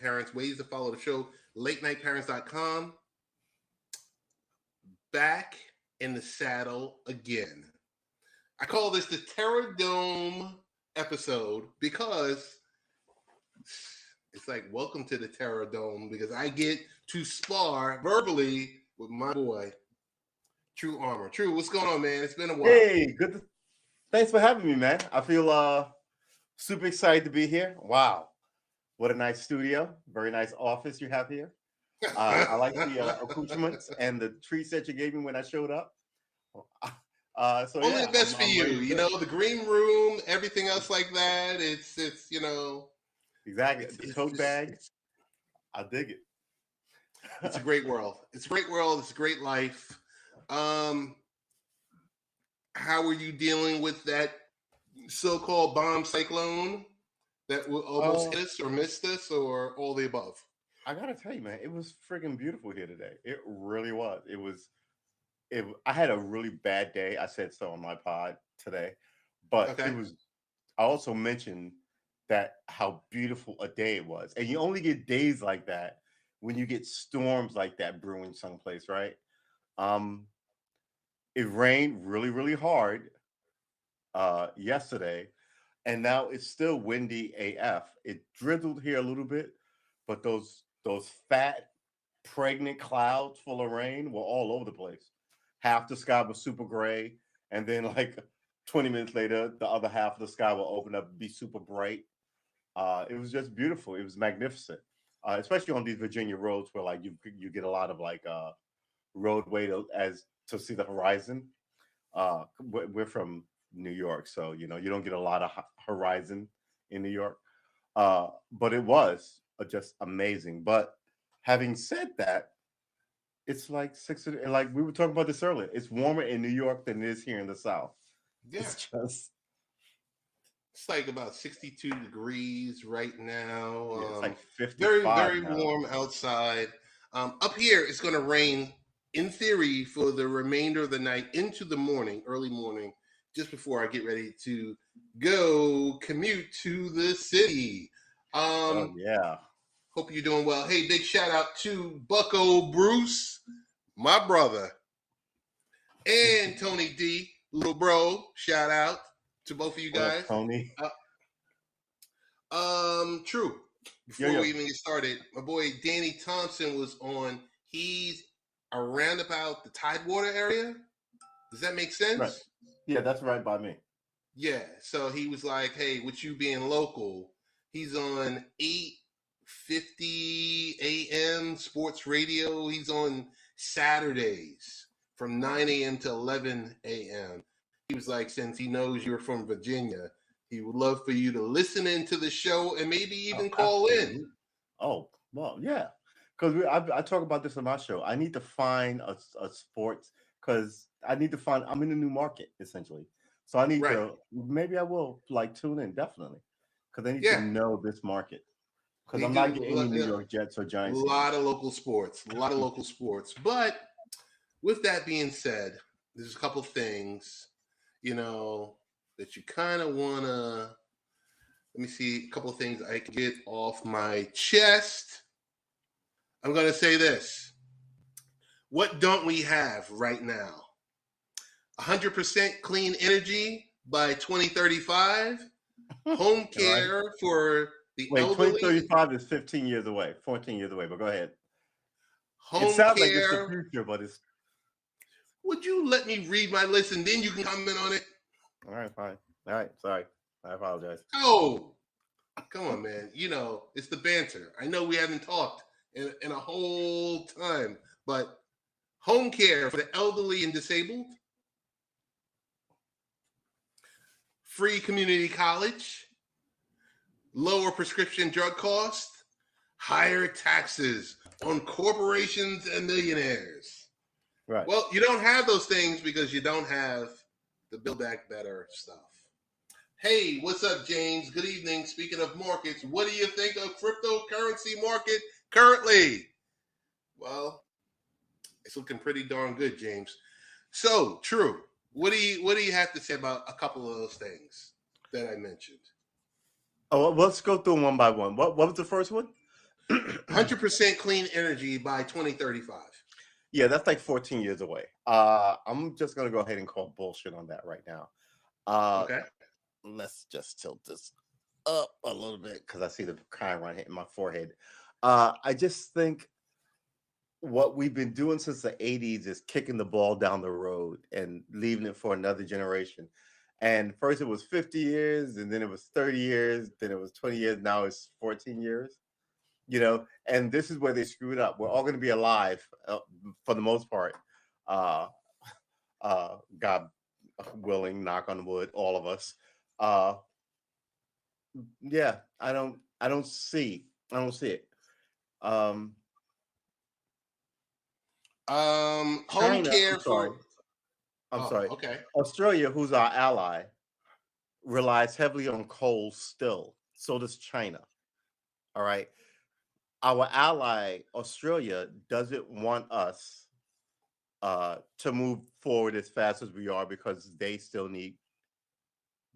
parents. Ways to follow the show, latenightparents.com. Back in the saddle again. I call this the Terror Dome episode because it's like, welcome to the Terror Dome, because I get to spar verbally with my boy, Tru Armor. Tru, what's going on, man? It's been a while. Hey, good. Thanks for having me, man. I feel super excited to be here. Wow, what a nice studio. Very nice office you have here. I like the accoutrements and the treats that you gave me when I showed up. Only the best for you. You know, the green room, everything else like that. It's you know. Exactly. The tote bag. I dig it. It's a great world. It's a great world. It's a great life. How are you dealing with that so-called bomb cyclone that will almost hit us or missed us, or all the above? I gotta tell you, man, it was freaking beautiful here today. It really was. I had a really bad day. I said so on my pod today, but It was. I also mentioned that how beautiful a day it was, and you only get days like that when you get storms like that brewing someplace, right? It rained really, really hard yesterday, and now it's still windy AF. It drizzled here a little bit, but those fat, pregnant clouds full of rain were all over the place. Half the sky was super gray, and then like 20 minutes later, the other half of the sky will open up and be super bright. It was just beautiful. It was magnificent, especially on these Virginia roads where like you get a lot of like roadway to see the horizon. We're from New York, so you don't get a lot of horizon in New York. But it was just amazing. But having said that, it's like like we were talking about this earlier. It's warmer in New York than it is here in the South. Yeah. It's like about 62 degrees right now. Yeah, it's like 55. Very, very warm outside. Up here, it's going to rain, in theory, for the remainder of the night into the morning, early morning, just before I get ready to go commute to the city. Yeah. Hope you're doing well. Hey, big shout out to Bucko Bruce, my brother, and Tony D, little bro. Shout out to both of you guys. Tony. True. Before we even get started, my boy Danny Thompson was on. He's around about the Tidewater area. Does that make sense? Right. Yeah, that's right by me. Yeah. So he was like, hey, with you being local, he's on 8:50 a.m. sports radio. He's on Saturdays from 9 a.m. to 11 a.m. He was like, since he knows you're from Virginia, he would love for you to listen into the show and maybe even call in. Oh, well, yeah. Because I talk about this on my show. I need to find a sports, because I need to find, I'm in a new market, essentially. So I need to, maybe I will like tune in, definitely. Because I need to know this market. Because I'm not getting any New York Jets or Giants. A lot of local sports. But with that being said, there's a couple things, that you kind of want to, let me see, a couple of things I can get off my chest. I'm going to say this. What don't we have right now? 100% clean energy by 2035. Home care for the elderly. 2035 is 15 years away, 14 years away, but go ahead. Home it sounds care. Like it's the future, but it's... Would you let me read my list and then you can comment on it? All right, fine. All right, sorry. I apologize. Oh, come on, man. It's the banter. I know we haven't talked in a whole time, but home care for the elderly and disabled, free community college, lower prescription drug costs, higher taxes on corporations and millionaires. Right. Well, you don't have those things because you don't have the Build Back Better stuff. Hey, what's up, James? Good evening. Speaking of markets, what do you think of cryptocurrency market currently? Well, it's looking pretty darn good, James. So, True. What do you have to say about a couple of those things that I mentioned? Oh, well, let's go through them one by one. What was the first one? 100% clean energy by 2035. Yeah, that's like 14 years away. I'm just gonna go ahead and call bullshit on that right now. Uh, Okay. let's just tilt this up a little bit because I see the chiron hitting my forehead. I just think what we've been doing since the 80s is kicking the ball down the road and leaving it for another generation. And first it was 50 years, and then it was 30 years, then it was 20 years, now it's 14 years. And this is where they screwed up. We're all going to be alive for the most part. Uh, God willing, knock on wood, all of us. Uh, yeah, I don't see it. Um, Home China, care for. I'm Oh, sorry. okay. Australia, who's our ally, relies heavily on coal still. So does China. All right. Our ally, Australia, doesn't want us to move forward as fast as we are because they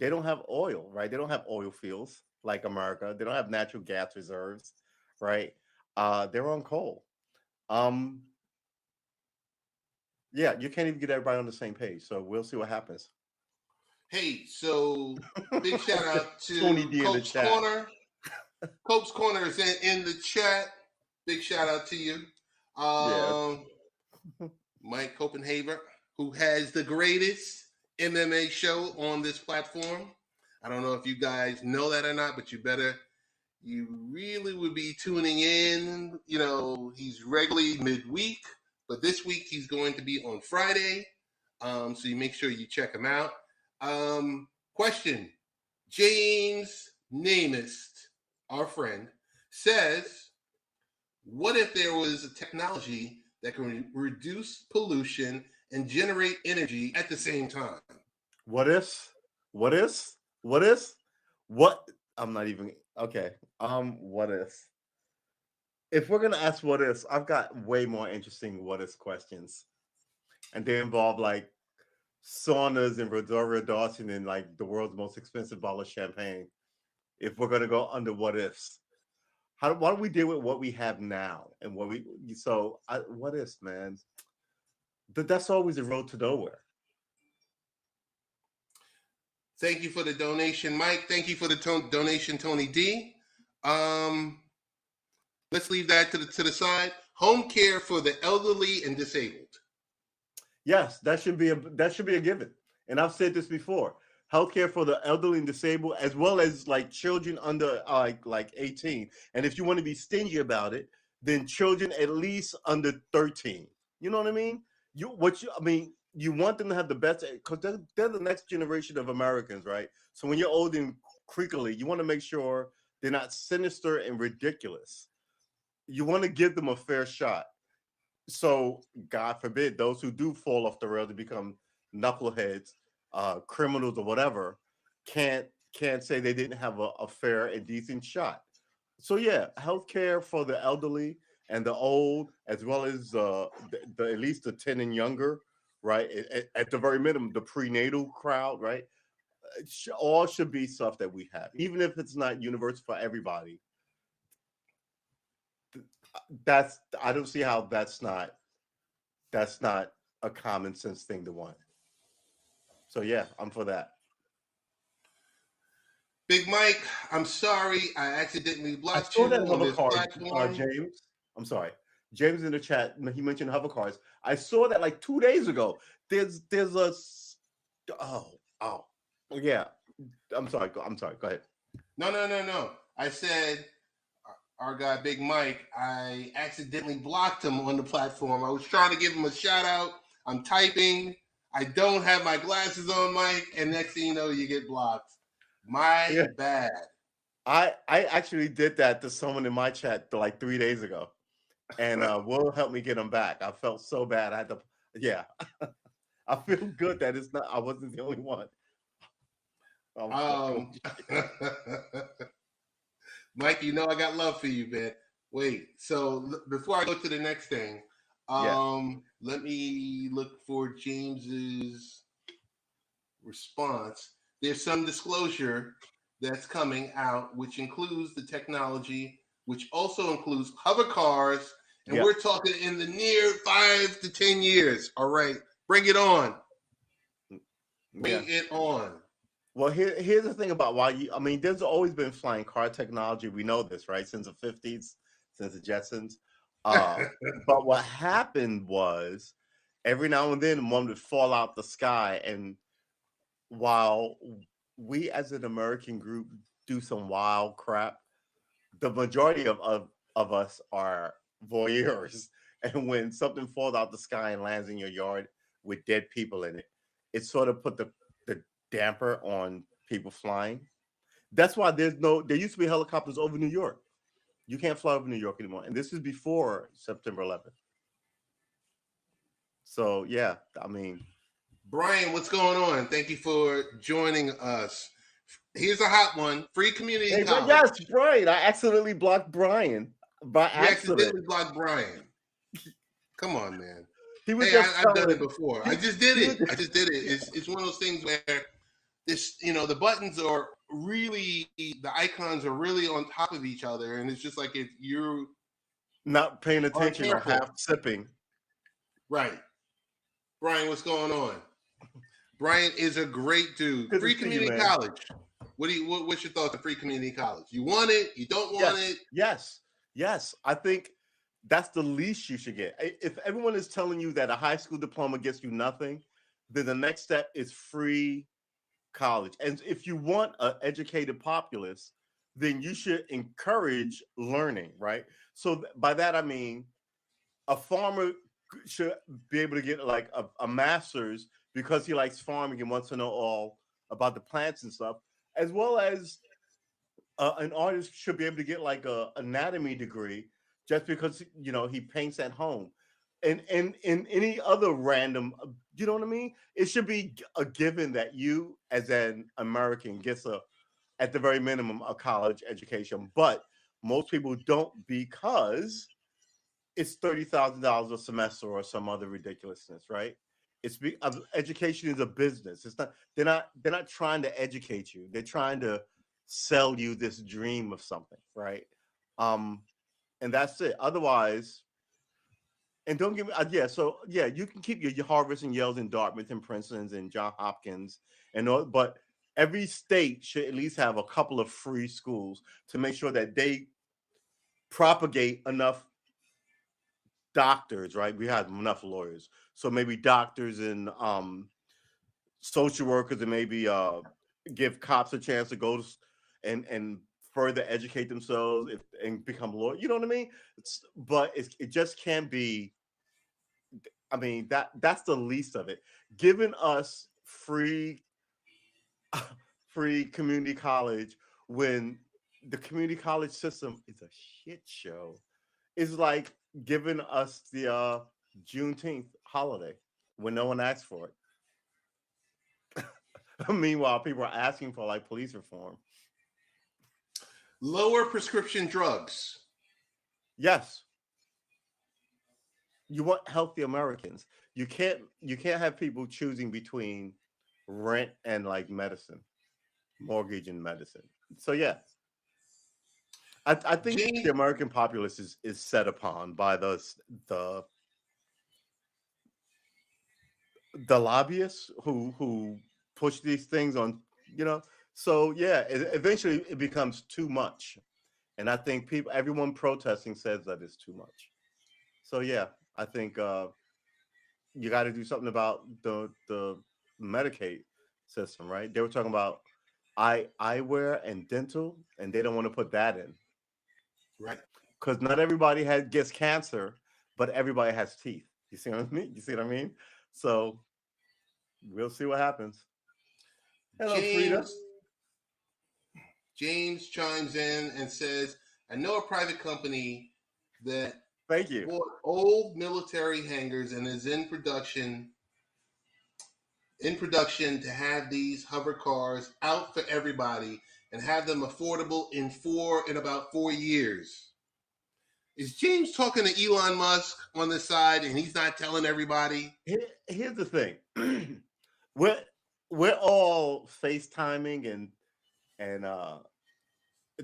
don't have oil, right? They don't have oil fields like America. They don't have natural gas reserves, right? They're on coal. Um, yeah, you can't even get everybody on the same page. So we'll see what happens. Hey, so big shout out Tony to D in the Cope's chat. Corner. Cope's Corner is in the chat. Big shout out to you. Yeah. Mike Copenhaver, who has the greatest MMA show on this platform. I don't know if you guys know that or not, but you really would be tuning in. He's regularly midweek, but this week he's going to be on Friday. So you make sure you check him out. Question: James Namist, our friend, says, what if there was a technology that can reduce pollution and generate energy at the same time? What is? What is? What is? What? I'm not even okay. What is? If we're gonna ask what is, I've got way more interesting what is questions, and they involve like saunas and Rodora Dawson and like the world's most expensive bottle of champagne. If we're gonna go under what ifs, why don't we deal with what we have now and what is, man? That's always a road to nowhere. Thank you for the donation, Mike. Thank you for the donation, Tony D. Let's leave that to the side. Home care for the elderly and disabled. Yes, that should be a given. And I've said this before. Healthcare for the elderly and disabled, as well as like children under like 18. And if you want to be stingy about it, then children at least under 13. You know what I mean? You want them to have the best because they're the next generation of Americans, right? So when you're old and creakily, you want to make sure they're not sinister and ridiculous. You want to give them a fair shot. So God forbid those who do fall off the rail to become knuckleheads, criminals or whatever, can't say they didn't have a fair and decent shot. So yeah, healthcare for the elderly and the old, as well as the at least the 10 and younger, right? At the very minimum, the prenatal crowd, right? All should be stuff that we have, even if it's not universal for everybody. That's I don't see how that's not a common sense thing to want. So yeah, I'm for that. Big Mike, I'm sorry I accidentally I blocked saw that you on hover this card, platform. James. I'm sorry, James in the chat. He mentioned hover cards. I saw that like 2 days ago. There's a oh yeah. I'm sorry. I'm sorry. Go ahead. No. I said our guy Big Mike, I accidentally blocked him on the platform. I was trying to give him a shout out. I'm typing. I don't have my glasses on, Mike, and next thing you know, you get blocked. My Yeah. bad. I actually did that to someone in my chat like 3 days ago, and Will helped me get him back. I felt so bad. I had to. Yeah, I feel good that it's not. I wasn't the only one. Um, Mike, you know I got love for you, man. Wait, so before I go to the next thing, Yeah. let me look for James's response. There's some disclosure that's coming out, which includes the technology which also includes hover cars, and Yeah. we're talking in the near 5 to 10 years. All right, bring it on. Bring it on. Well, here's the thing about why I mean, there's always been flying car technology. We know this, right? Since the 50s, since the Jetsons. But what happened was every now and then one would fall out the sky. And while we as an American group do some wild crap, the majority of us are voyeurs. And when something falls out the sky and lands in your yard with dead people in it, it sort of put the damper on people flying. That's why there used to be helicopters over New York. You can't fly over New York anymore. And this is before September 11th. So, yeah, I mean. Brian, what's going on? Thank you for joining us. Here's a hot one. Free community college. Yes, Brian. I accidentally blocked Brian by accident. You accidentally blocked Brian. Come on, man. He was I've done it before. I just did it. It's one of those things where this, the buttons are really, the icons are really on top of each other, and it's just like if you're not paying attention or half sipping. Right. Brian, what's going on? Brian is a great dude. Good free community college. What's your thoughts on free community college? You want it? You don't want it? Yes. I think that's the least you should get. If everyone is telling you that a high school diploma gets you nothing, then the next step is free college. And if you want an educated populace, then you should encourage learning, right? So by that, I mean, a farmer should be able to get like a master's because he likes farming and wants to know all about the plants and stuff, as well as an artist should be able to get like a anatomy degree just because, he paints at home. And any other random, you know what I mean? It should be a given that you as an American gets at the very minimum, a college education. But most people don't because it's $30,000 a semester or some other ridiculousness, right? Education is a business. It's not. They're not trying to educate you. They're trying to sell you this dream of something, right? And that's it. Otherwise, and don't give me, you can keep your Harvards and Yales and Dartmouth and Princetons and John Hopkins and all, but every state should at least have a couple of free schools to make sure that they propagate enough doctors, right? We have enough lawyers, so maybe doctors and social workers, and maybe give cops a chance to go to and further educate themselves and become lawyers. You know what I mean? But it just can't be. I mean, that's the least of it. Giving us free community college when the community college system is a shit show is like giving us the Juneteenth holiday when no one asked for it. Meanwhile, people are asking for like police reform. Lower prescription drugs. Yes. You want healthy Americans. You can't have people choosing between rent and like medicine, mortgage and medicine. So yeah. I think the American populace is set upon by the lobbyists who push these things on, So yeah, eventually it becomes too much, and I think everyone protesting says that it's too much. So yeah, I think you got to do something about the Medicaid system, right? They were talking about eyewear and dental, and they don't want to put that in. Right. Because not everybody gets cancer, but everybody has teeth. You see what I mean? So we'll see what happens. Hello, Frida. James chimes in and says, I know a private company that thank you bought old military hangars and is in production to have these hover cars out for everybody and have them affordable in about 4 years. Is James talking to Elon Musk on the side and he's not telling everybody? Here's the thing. We're all FaceTiming and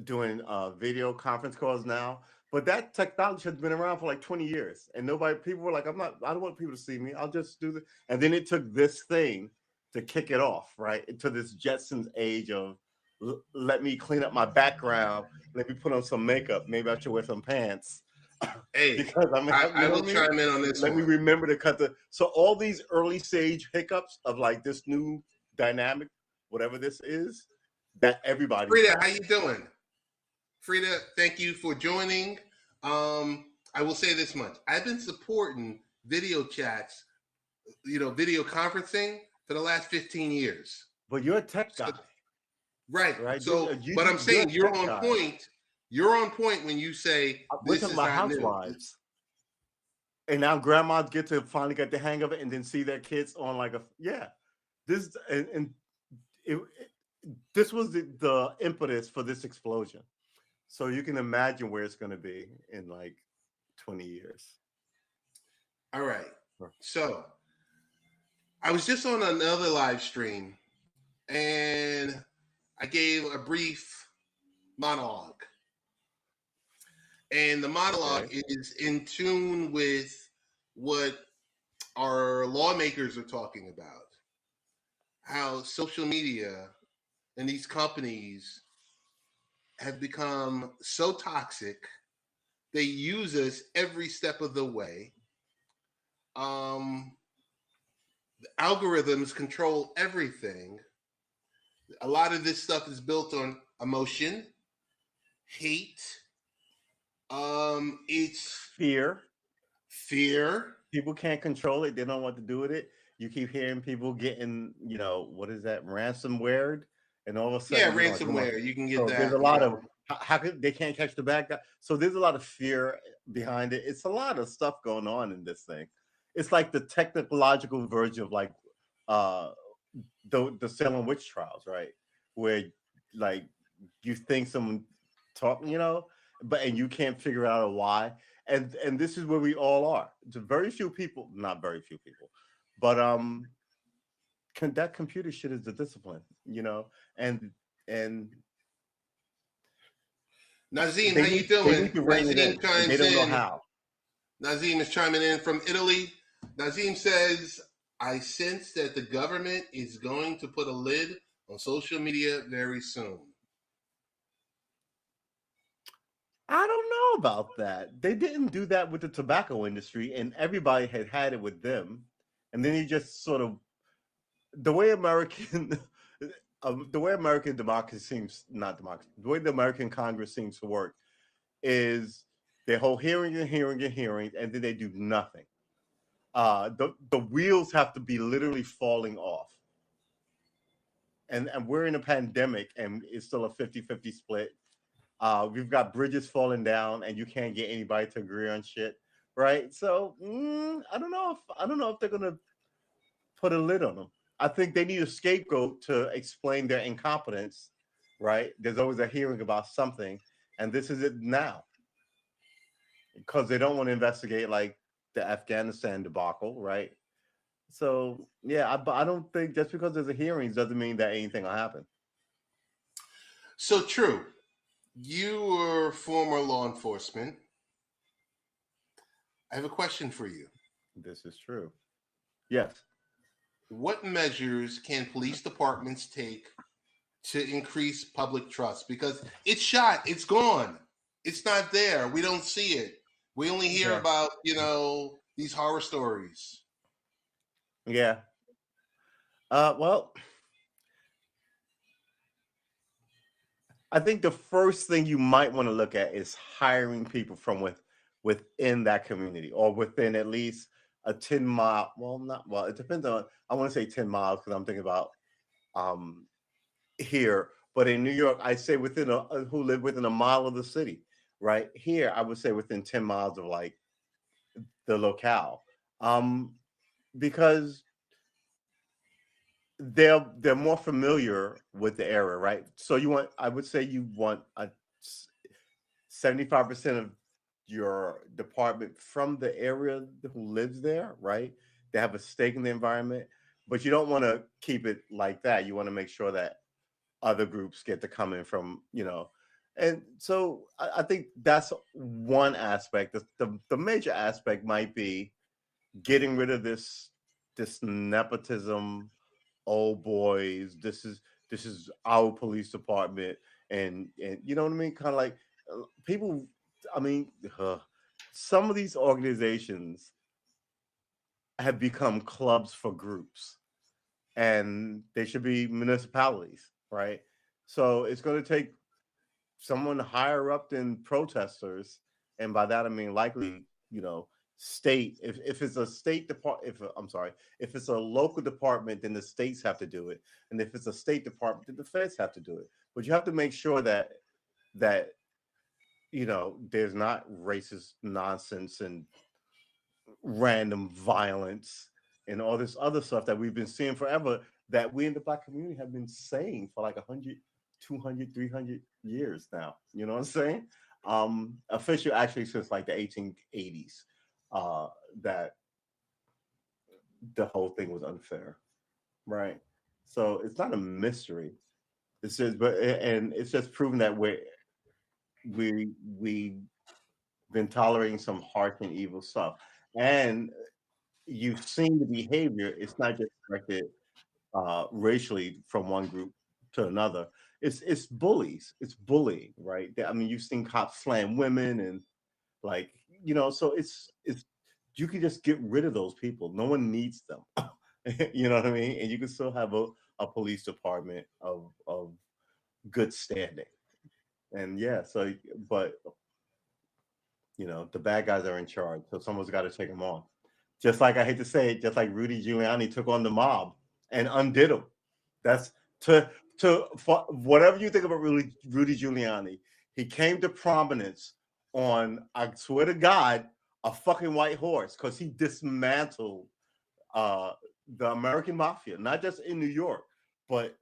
doing video conference calls now. But that technology has been around for like 20 years, and people were like, I don't want people to see me. I'll just do this. And then it took this thing to kick it off, right? Into this Jetsons age of let me clean up my background, let me put on some makeup, maybe I should wear some pants. Hey, Because I mean, I will chime in on this let one. me remember to cut so all these early stage hiccups of like this new dynamic, whatever this is, that everybody. Frida, how you doing? Frida, thank you for joining. I will say this much: I've been supporting video chats, video conferencing for the last 15 years. But you're a tech guy, right? So, but I'm saying you're on point. You're on point when you say this is my not housewives. And now grandmas get to finally get the hang of it and then see their kids on like this this was the impetus for this explosion. So you can imagine where it's going to be in like 20 years. All right. So I was just on another live stream and I gave a brief monologue. And the monologue is in tune with what our lawmakers are talking about. How social media and these companies have become so toxic. They use us every step of the way. The algorithms control everything. A lot of this stuff is built on emotion, hate. It's fear. People can't control it. They don't know what to do with it. You keep hearing people getting, what is that, ransomware, and all of a sudden, ransomware. You can get that. There's a lot of how could they can't catch the bad guy. So there's a lot of fear behind it. It's a lot of stuff going on in this thing. It's like the technological version of like the Salem witch trials, right? Where like you think someone talking, but and you can't figure out a why. And this is where we all are. It's very few people, not very few people, but that computer shit is the discipline, and Nazim, how you doing? Nazim chimes they don't know how. Nazim is chiming in from Italy. Nazim says, I sense that the government is going to put a lid on social media very soon. I don't know about that. They didn't do that with the tobacco industry, and everybody had it with them. And then you just sort of the way American democracy seems not democracy. The way the American Congress seems to work is they hold hearing, and then they do nothing. The wheels have to be literally falling off. And we're in a pandemic, and it's still a 50-50 split. We've got bridges falling down, and you can't get anybody to agree on shit, right? So I don't know if they're gonna put a lid on them. I think they need a scapegoat to explain their incompetence, right? There's always a hearing about something, and this is it now, because they don't want to investigate like the Afghanistan debacle, right? So yeah, I don't think just because there's a hearing doesn't mean that anything will happen. So Tru. You were former law enforcement. I have a question for you. This is true. Yes. What measures can police departments take to increase public trust? Because it's shot, it's gone. It's not there. We don't see it. We only hear about, these horror stories. Yeah. Well, I think the first thing you might want to look at is hiring people from within that community, or within at least a 10-mile. It depends on. I want to say 10 miles because I'm thinking about here, but in New York, I say who live within a mile of the city. Right here, I would say within 10 miles of like the locale, because they're more familiar with the area, right? So I would say you want a 75% of your department from the area who lives there, right? They have a stake in the environment, but you don't want to keep it like that. You want to make sure that other groups get to come in from, And so I think that's one aspect. The major aspect might be getting rid of this nepotism. Old boys. This is our police department, and you know what I mean. Kind of like people. I mean, some of these organizations have become clubs for groups, and they should be municipalities, right? So it's going to take someone higher up than protesters, and by that I mean likely, state. If it's a state department, if I'm sorry, if it's a local department, then the states have to do it, and if it's a state department, then the feds have to do it. But you have to make sure that there's not racist nonsense and random violence and all this other stuff that we've been seeing forever, that we in the black community have been saying for like 100, 200, 300 years now. You know what I'm saying? Official actually since like the 1880s, that the whole thing was unfair, right? So it's not a mystery. It's just, and it's just proven that we've been tolerating some harsh and evil stuff, and you've seen the behavior. It's not just directed racially from one group to another. It's bullies. It's bullying, right? I mean, you've seen cops slam women and like so it's you can just get rid of those people. No one needs them. You know what I mean? And you can still have a police department of good standing. And yeah, so but the bad guys are in charge, so someone's got to take them on. Just like I hate to say it, just like Rudy Giuliani took on the mob and undid them. That's for whatever you think about Rudy Giuliani. He came to prominence on, I swear to God, a fucking white horse, because he dismantled the American mafia, not just in New York, but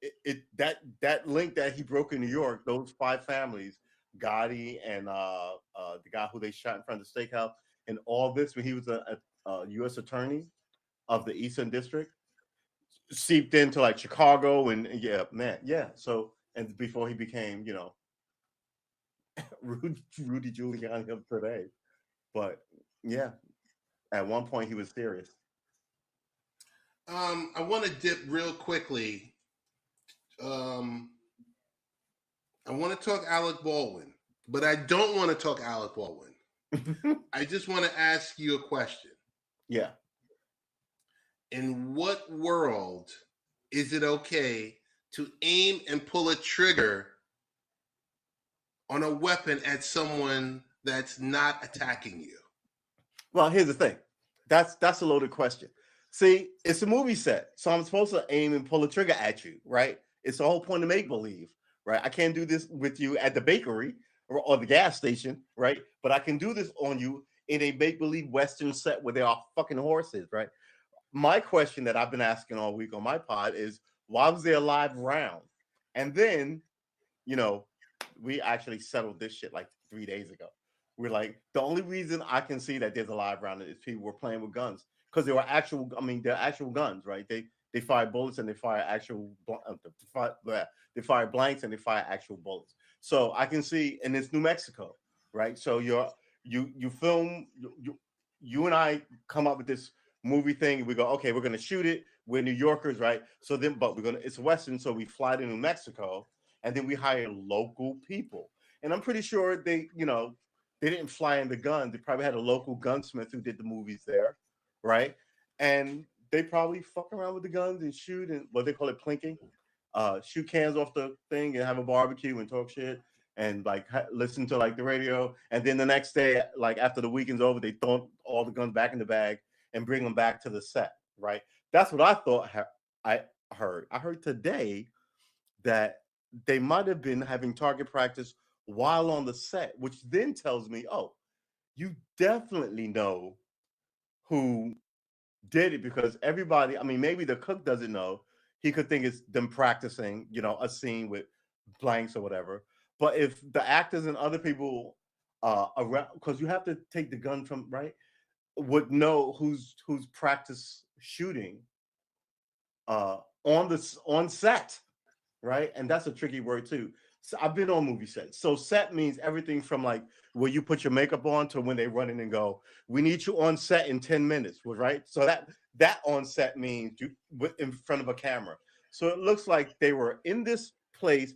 that link that he broke in New York, those five families, Gotti and the guy who they shot in front of the steakhouse, and all this when he was a U.S. attorney of the Eastern District, seeped into like Chicago and yeah, man, yeah. So and before he became, Rudy Giuliani of today, but yeah, at one point he was serious. I want to dip real quickly. I want to talk Alec Baldwin, but I don't want to talk Alec Baldwin. I just want to ask you a question. Yeah. In what world is it okay to aim and pull a trigger on a weapon at someone that's not attacking you? Well, here's the thing. That's a loaded question. See, it's a movie set, so I'm supposed to aim and pull a trigger at you, right? It's the whole point of make believe, right? I can't do this with you at the bakery or the gas station, right? But I can do this on you in a make believe Western set where there are fucking horses, right? My question that I've been asking all week on my pod is, why was there a live round? And then, we actually settled this shit like 3 days ago. We're like, the only reason I can see that there's a live round is people were playing with guns, because they were actual. I mean, they're actual guns, right? They fire bullets and they fire actual. They fire blanks and they fire actual bullets. So I can see, and it's New Mexico, right? So you film you and I come up with this movie thing, and we go, okay, we're gonna shoot it. We're New Yorkers, right? So then, but it's Western, so we fly to New Mexico, and then we hire local people. And I'm pretty sure they didn't fly in the guns. They probably had a local gunsmith who did the movies there, right? And they probably fuck around with the guns and shoot, and what they call it, plinking, shoot cans off the thing and have a barbecue and talk shit and like listen to like the radio. And then the next day, like after the weekend's over, they throw all the guns back in the bag and bring them back to the set, right? That's what I thought. I heard. I heard today that they might have been having target practice while on the set, which then tells me, oh, you definitely know who did it, because everybody, I mean, maybe the cook doesn't know. He could think it's them practicing, a scene with blanks or whatever. But if the actors and other people around, because you have to take the gun from, right, would know who's practice shooting on set, right? And that's a tricky word too. So I've been on movie sets. So set means everything from like where you put your makeup on to when they run in and go, we need you on set in 10 minutes, right? So that on set means you in front of a camera. So it looks like they were in this place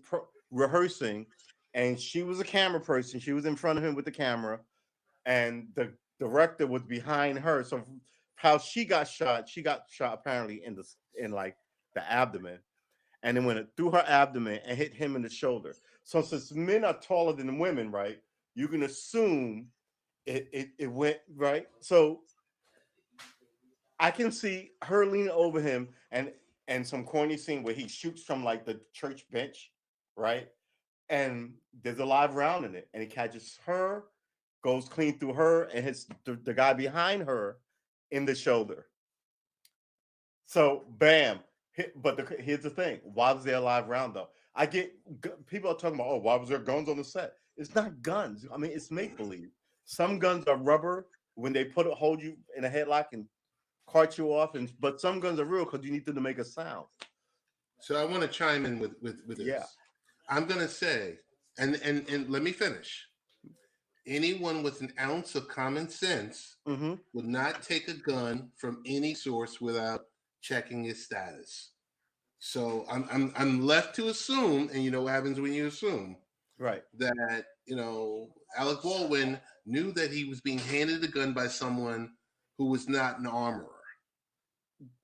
rehearsing, and she was a camera person. She was in front of him with the camera, and the director was behind her. So how she got shot apparently in like the abdomen, and then went through her abdomen and hit him in the shoulder. So since men are taller than women, right, you can assume it went right. So I can see her leaning over him and some corny scene where he shoots from like the church bench, right? And there's a live round in it, and he catches her, goes clean through her, and hits the guy behind her in the shoulder. So bam. But here's the thing: why was there a live round though? I get people are talking about, oh, why was there guns on the set? It's not guns. I mean, it's make believe. Some guns are rubber when they hold you in a headlock and cart you off, but some guns are real because you need them to make a sound. So I want to chime in with this. Yeah. I'm gonna say, and let me finish. Anyone with an ounce of common sense would not take a gun from any source without checking its status. So I'm left to assume, and you know what happens when you assume, right? That Alec Baldwin knew that he was being handed a gun by someone who was not an armorer.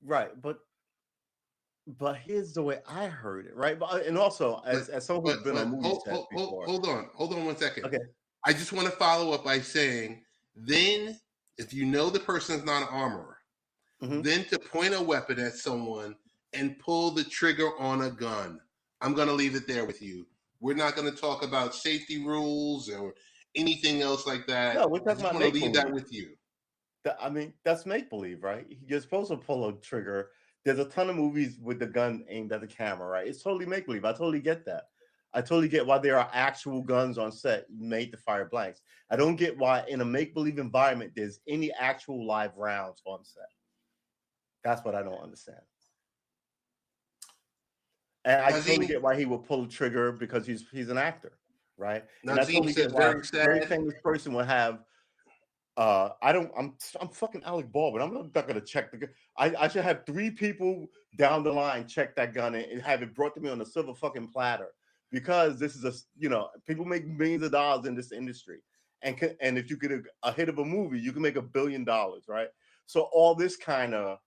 Right, but here's the way I heard it, right? And also, as someone who's been on movie sets before. Hold on 1 second. Okay. I just want to follow up by saying, then if you know the person's not an armorer, then to point a weapon at someone and pull the trigger on a gun. I'm going to leave it there with you. We're not going to talk about safety rules or anything else like that. No, we're talking about make-believe. Leave that with you. I mean, that's make-believe, right? You're supposed to pull a trigger. There's a ton of movies with the gun aimed at the camera, right? It's totally make-believe. I totally get that. I totally get why there are actual guns on set made to fire blanks. I don't get why in a make-believe environment there's any actual live rounds on set. That's what I don't understand. And I totally get why he would pull the trigger because he's an actor, right? And I totally get why a very famous person would have. I'm fucking Alec Baldwin. I'm not gonna check the gun. I should have 3 people down the line check that gun and have it brought to me on a silver fucking platter, because this is people make millions of dollars in this industry, and if you get a hit of a movie, you can make $1 billion, right? So all this kind of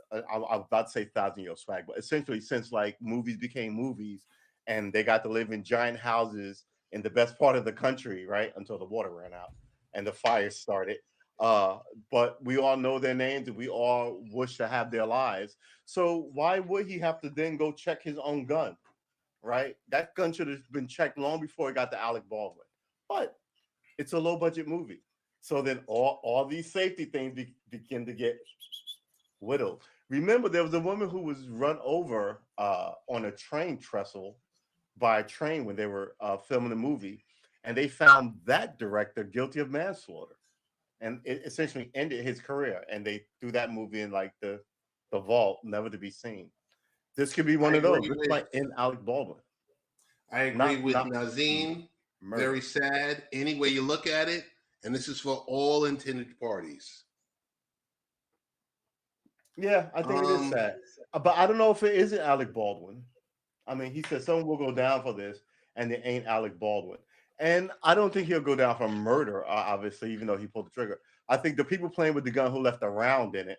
I'm about to say 1,000-year swag, but essentially since like movies became movies and they got to live in giant houses in the best part of the country, right, until the water ran out and the fire started. But we all know their names and we all wish to have their lives. So why would he have to then go check his own gun, right? That gun should have been checked long before it got to Alec Baldwin. But it's a low budget movie. So then all these safety things begin to get whittled. Remember, there was a woman who was run over on a train trestle by a train when they were filming the movie, and they found that director guilty of manslaughter, and it essentially ended his career. And they threw that movie in like the vault, never to be seen. This could be one of those. This might end Alec Baldwin. I agree with Nazim. Very sad. Any way you look at it, and this is for all intended parties. Yeah, I think it is sad. But I don't know if it isn't Alec Baldwin. I mean, he said someone will go down for this, and it ain't Alec Baldwin. And I don't think he'll go down for murder, obviously, even though he pulled the trigger. I think the people playing with the gun who left a round in it.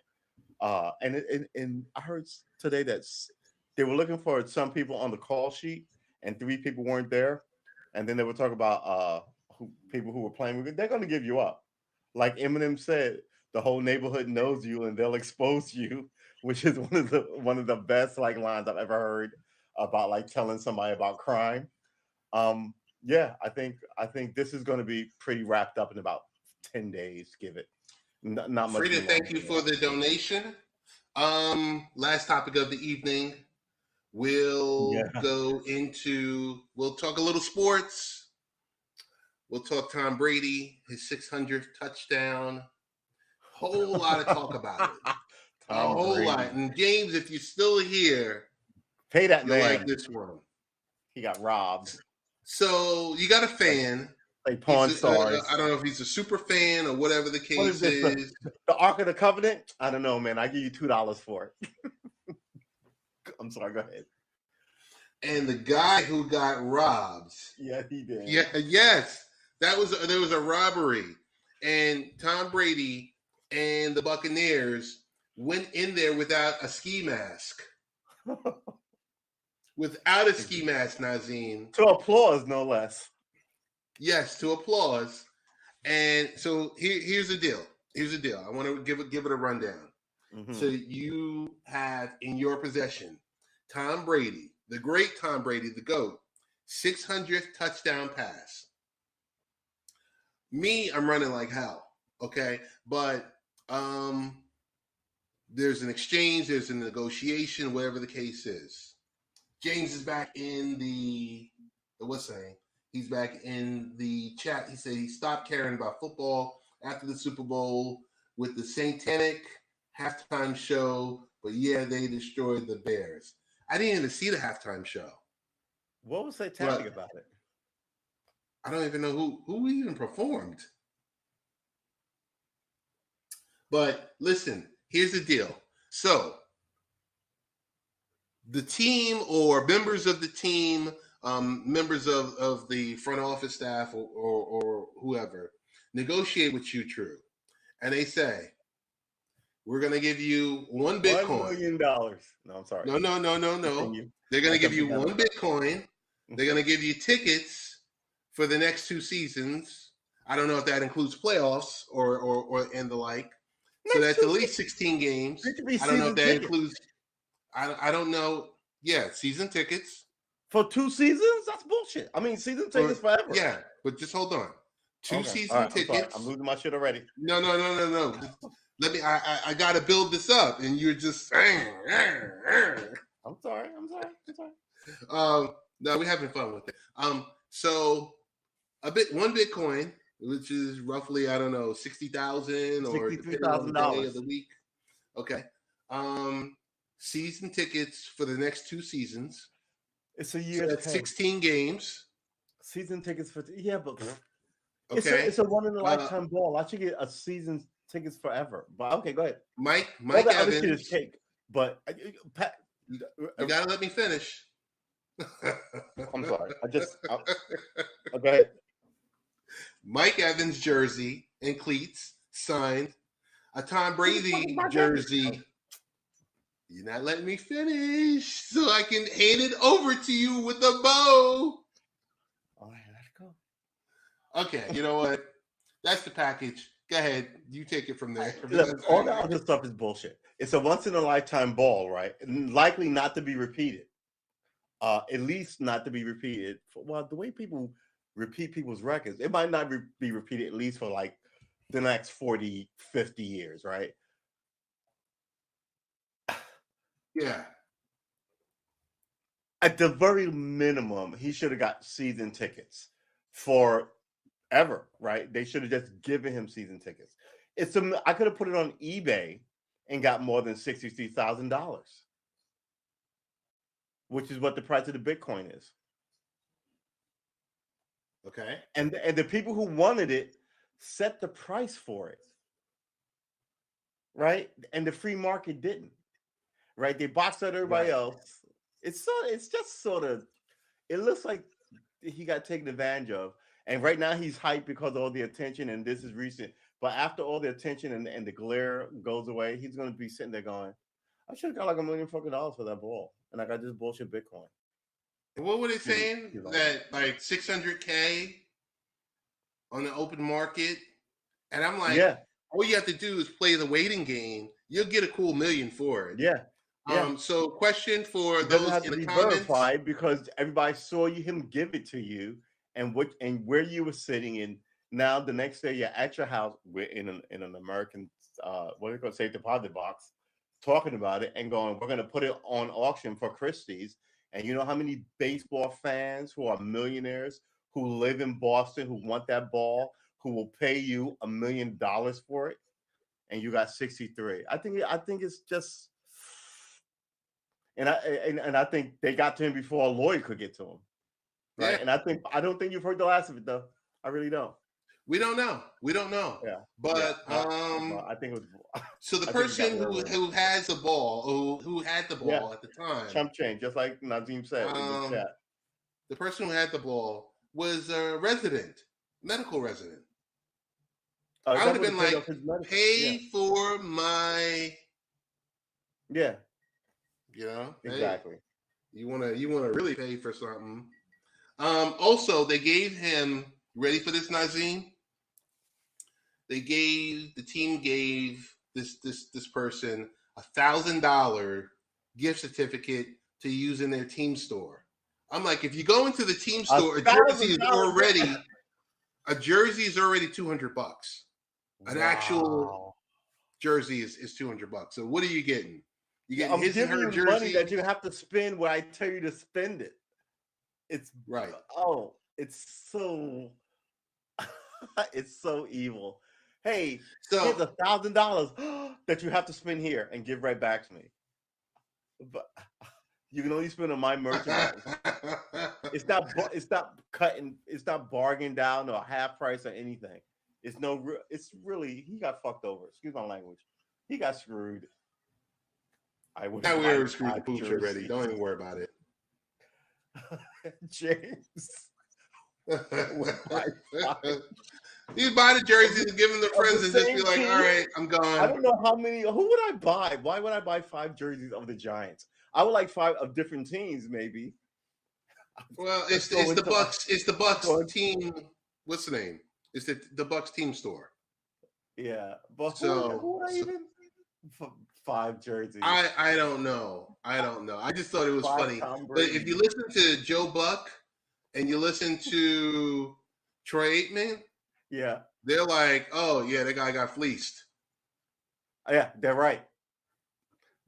And I heard today that they were looking for some people on the call sheet, and 3 people weren't there. And then they were talking about people who were playing with it. They're going to give you up. Like Eminem said, the whole neighborhood knows you and they'll expose you, which is one of the best like lines I've ever heard about like telling somebody about crime. Yeah, I think this is going to be pretty wrapped up in about 10 days. Give it not much. Frida, thank you for the donation. Last topic of the evening. We'll talk a little sports. We'll talk Tom Brady, his 600th touchdown. Whole lot of talk about it. A whole lot. And James, if you're still here, pay that man. Like this one. He got robbed. So you got a fan. Like Pawn Stars. I don't know if he's a super fan or whatever the What case is this? is. The Ark of the Covenant? I don't know, man. I give you $2 for it. I'm sorry. Go ahead. And the guy who got robbed. Yeah, he did. Yeah, yes, there was a robbery, and Tom Brady and the Buccaneers went in there without a ski mask. Without a ski mask, Nazim. To applause, no less. Yes, to applause. And so here's the deal. Here's the deal. I want to give it a rundown. Mm-hmm. So you have in your possession Tom Brady, the great Tom Brady, the GOAT, 600th touchdown pass. Me, I'm running like hell. Okay, but there's an exchange, there's a negotiation, whatever the case is. James is back in the what's saying? He's back in the chat. He said he stopped caring about football after the Super Bowl with the satanic halftime show. But yeah, they destroyed the Bears. I didn't even see the halftime show. What was satanic about it? I don't even know who even performed. But listen, here's the deal. So the team or members of the team, members of the front office staff or whoever, negotiate with you, Tru. And they say, we're going to give you one Bitcoin. $1 million. No, I'm sorry. No. They're going to give you one Bitcoin. They're going to give you tickets for the next 2 seasons. I don't know if that includes playoffs or and the like. So that's at least 16 games. I don't know if that includes. I don't know. Yeah, season tickets for 2 seasons. That's bullshit. I mean, season tickets forever. Yeah, but just hold on. 2 season tickets. I'm losing my shit already. No. Let me. I got to build this up, and you're just. I'm sorry. No, we're having fun with it. So one Bitcoin, which is roughly, I don't know, 60,000 or $63,000 of the week. Okay. Season tickets for the next 2 seasons. It's a year. So that's 16 games. Season tickets for but okay. It's a one in a lifetime ball. I should get a season tickets forever. But okay, go ahead. Mike Evans. Other shit is cake, but Pat, you gotta let me finish. I'm sorry. Go ahead. Mike Evans jersey and cleats signed. A Tom Brady jersey. You're not letting me finish, so I can hand it over to you with a bow. All right, let's go. Okay, you know what? That's the package. Go ahead. You take it from there. Look, all that other stuff is bullshit. It's a once-in-a-lifetime ball, right? Likely not to be repeated. At least not to be repeated. Well, the way people repeat people's records, it might not be repeated at least for like the next 40, 50 years, right? Yeah. At the very minimum, he should have got season tickets forever, right? They should have just given him season tickets. I could have put it on eBay and got more than $63,000, which is what the price of the Bitcoin is. Okay. And the people who wanted it set the price for it, right? And the free market didn't. Right, they boxed out everybody else. It's just sort of. It looks like he got taken advantage of, and right now he's hyped because of all the attention, and this is recent. But after all the attention and the glare goes away, he's going to be sitting there going, "I should have got like $1 million fucking dollars for that ball, and I got this bullshit Bitcoin." And what were they saying? That like 600K on the open market, and I'm like, all you have to do is play the waiting game. You'll get a cool $1 million for it. Yeah. So question for those in the comments. Verified because everybody saw him give it to you and where you were sitting, and now the next day you're at your house in an American what do you call safe deposit box talking about it and going, we're going to put it on auction for Christie's. And you know how many baseball fans who are millionaires who live in Boston who want that ball, who will pay you $1 million for it, and you got 63. I think it's just. And I think they got to him before a lawyer could get to him. right? Yeah. And I don't think you've heard the last of it though. I really don't. We don't know. We don't know. Yeah, yeah. But I think it was. so the I think it got person railroaded. who has the ball, who had the Yeah, ball at the time, chump change, just like Nazim said in the um, chat. the person who had the ball was a medical resident. I would have been like, pay for my, yeah, hey, exactly. you wanna really pay for something. Also, they gave him, ready for this, Nazim? The team gave this person $1,000 gift certificate to use in their team store. I'm like, if you go into the team store, a jersey is already $200. An actual jersey is $200. So what are you getting? You getting I'm his and giving her you jersey money that you have to spend when I tell you to spend it. It's right. Oh, it's so it's so evil. Hey, So here's $1,000 that you have to spend here and give right back to me. But you can only spend on my merchandise. It's not bargained down or half price or anything. It's really, he got fucked over. Excuse my language. He got screwed. I would we already screwed the pooch already. Don't even worry about it. James. You buy the jerseys and give them to friends and just be like, all right, I'm gone. I don't know how many. Who would I buy? Why would I buy 5 jerseys of the Giants? I would like 5 of different teams, maybe. Well, it's the Bucks. It's the Bucks team. What's the name? It's the Bucks team store. Yeah, but who would I even 5 jerseys? I don't know. I just thought it was funny. But if you listen to Joe Buck and you listen to Troy Aikman, yeah, they're like, oh yeah, that guy got fleeced. Yeah, they're right.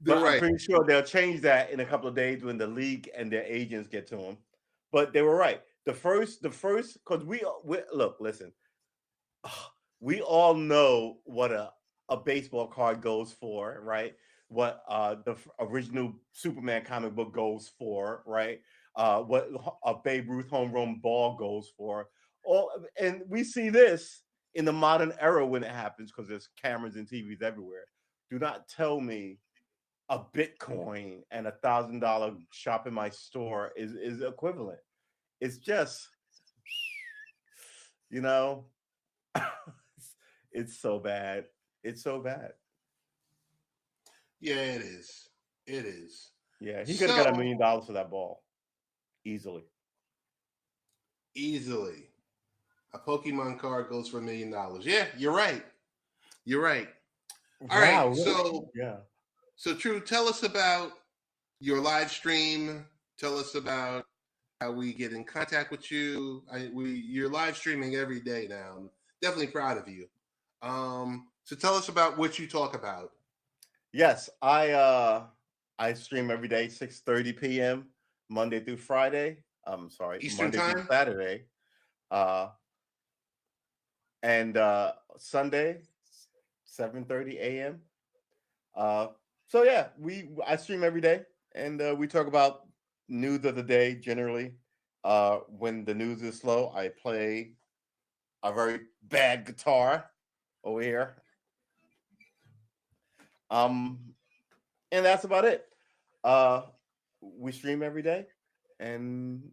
They're right. I'm pretty sure they'll change that in a couple of days when the league and their agents get to them. But they were right. The first, because we look, listen, we all know what a baseball card goes for, right? What the original Superman comic book goes for, right? What a Babe Ruth home run ball goes for. And we see this in the modern era when it happens because there's cameras and TVs everywhere. Do not tell me a Bitcoin and $1,000 shop in my store is equivalent. It's just, it's so bad. It's so bad. Yeah, it is. It is. Yeah, he could have got $1 million for that ball. Easily. A Pokemon card goes for $1 million. Yeah, you're right. All wow, right. So yeah. So Tru, tell us about your live stream. Tell us about how we get in contact with you. You're live streaming every day now. I'm definitely proud of you. So tell us about what you talk about. Yes, I stream every day, 6:30 p.m. Monday through Friday. I'm sorry, Eastern Monday time? through Saturday. And Sunday, 7:30 a.m. So yeah, I stream every day, and we talk about news of the day generally. When the news is slow, I play a very bad guitar over here. And that's about it. We stream every day, and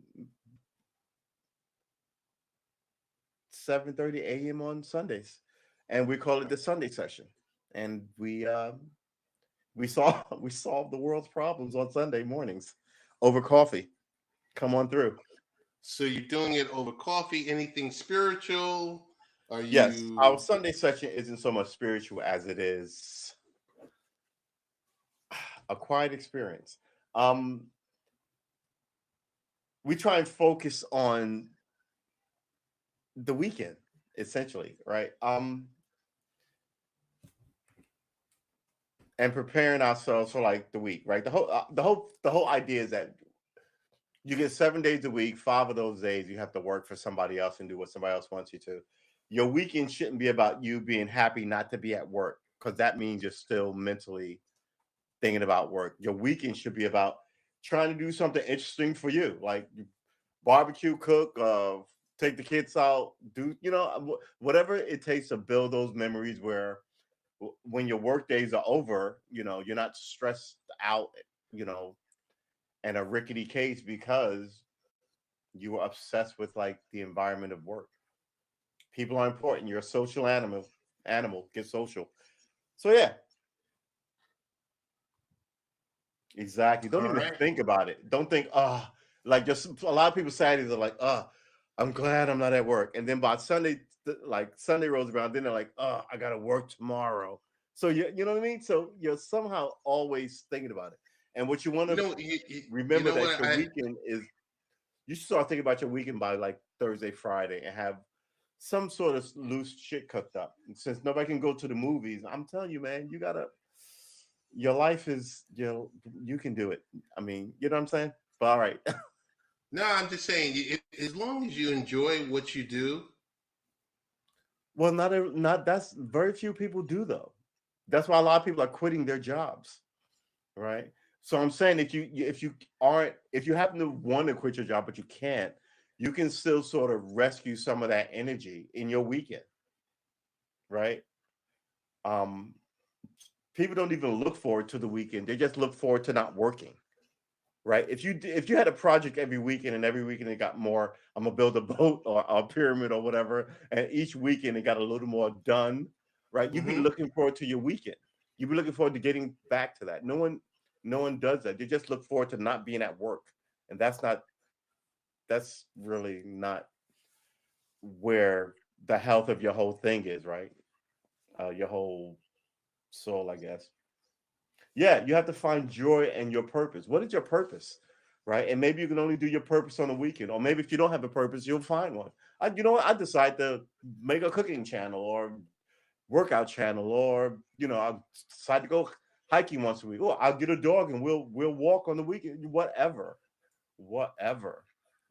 7:30 a.m. on Sundays, and we call it the Sunday session. And we solve the world's problems on Sunday mornings over coffee. Come on through. So you're doing it over coffee? Anything spiritual? Yes, our Sunday session isn't so much spiritual as it is a quiet experience. We try and focus on the weekend, essentially, right? And preparing ourselves for like the week, right? The whole idea is that you get 7 days a week. 5 of those days you have to work for somebody else and do what somebody else wants you to. Your weekend shouldn't be about you being happy not to be at work, because that means you're still mentally thinking about work. Your weekend should be about trying to do something interesting for you, like barbecue, cook, take the kids out, do whatever it takes to build those memories where when your work days are over, you're not stressed out, in a rickety case because you were obsessed with like the environment of work. People are important. You're a social animal. Get social. So yeah, exactly. Don't All even right. think about it. Don't think, like just a lot of people Saturdays are like, I'm glad I'm not at work. And then by Sunday, like Sunday rolls around, then they're like, I gotta work tomorrow. So you know what I mean? So you're somehow always thinking about it. And what you want You to know, you remember know that what your weekend is, you should start thinking about your weekend by like Thursday, Friday, and have some sort of loose shit cooked up. And since nobody can go to the movies, I'm telling you, man, your life is, you can do it. I mean, you know what I'm saying? But all right. No, I'm just saying, as long as you enjoy what you do. Well, not that's very few people do though. That's why a lot of people are quitting their jobs, right? So I'm saying that if you happen to want to quit your job but you can't, you can still sort of rescue some of that energy in your weekend, right? Um, People don't even look forward to the weekend; they just look forward to not working, right? If you had a project every weekend and every weekend it got more, I'm gonna build a boat or a pyramid or whatever, and each weekend it got a little more done, right? You'd be Mm-hmm. looking forward to your weekend. You'd be looking forward to getting back to that. No one does that. They just look forward to not being at work, and that's really not where the health of your whole thing is, right? Your whole soul, I guess. Yeah, you have to find joy and your purpose. What is your purpose? Right. And maybe you can only do your purpose on the weekend. Or maybe if you don't have a purpose, you'll find one. You know what? I decide to make a cooking channel or workout channel, or I decide to go hiking once a week. Or I'll get a dog and we'll walk on the weekend. Whatever.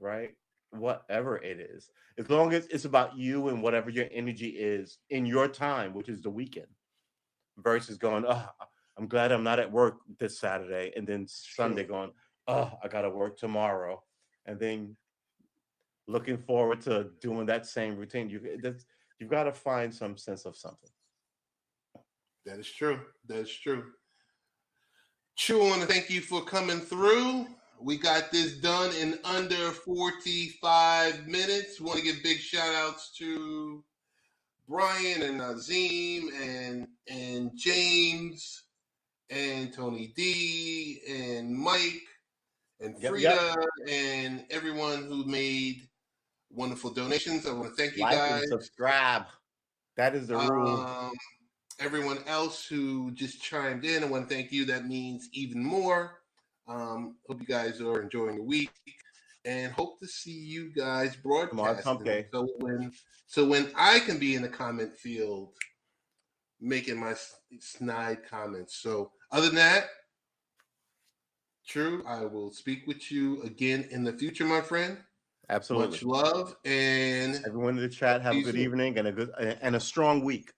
Right? Whatever it is. As long as it's about you and whatever your energy is in your time, which is the weekend, versus going, I'm glad I'm not at work this Saturday, and then Sunday Sure. going, I gotta work tomorrow, and then looking forward to doing that same routine. You've got to find some sense of something. That is true. That is true. True, I want to thank you for coming through. We got this done in under 45 minutes. Want to give big shout outs to Brian and Nazim and James and Tony D and Mike and Yep. Frida and everyone who made wonderful donations. I want to thank you Like guys. and subscribe. That is the rule. Everyone else who just chimed in, I want to thank you. That means even more. Hope you guys are enjoying the week, and hope to see you guys Tomorrow's hump broadcasting. day. So when I can be in the comment field making my snide comments. So other than that, True, I will speak with you again in the future, my friend. Absolutely. Much love, and Everyone in the chat, have see a you good soon. evening and a strong week.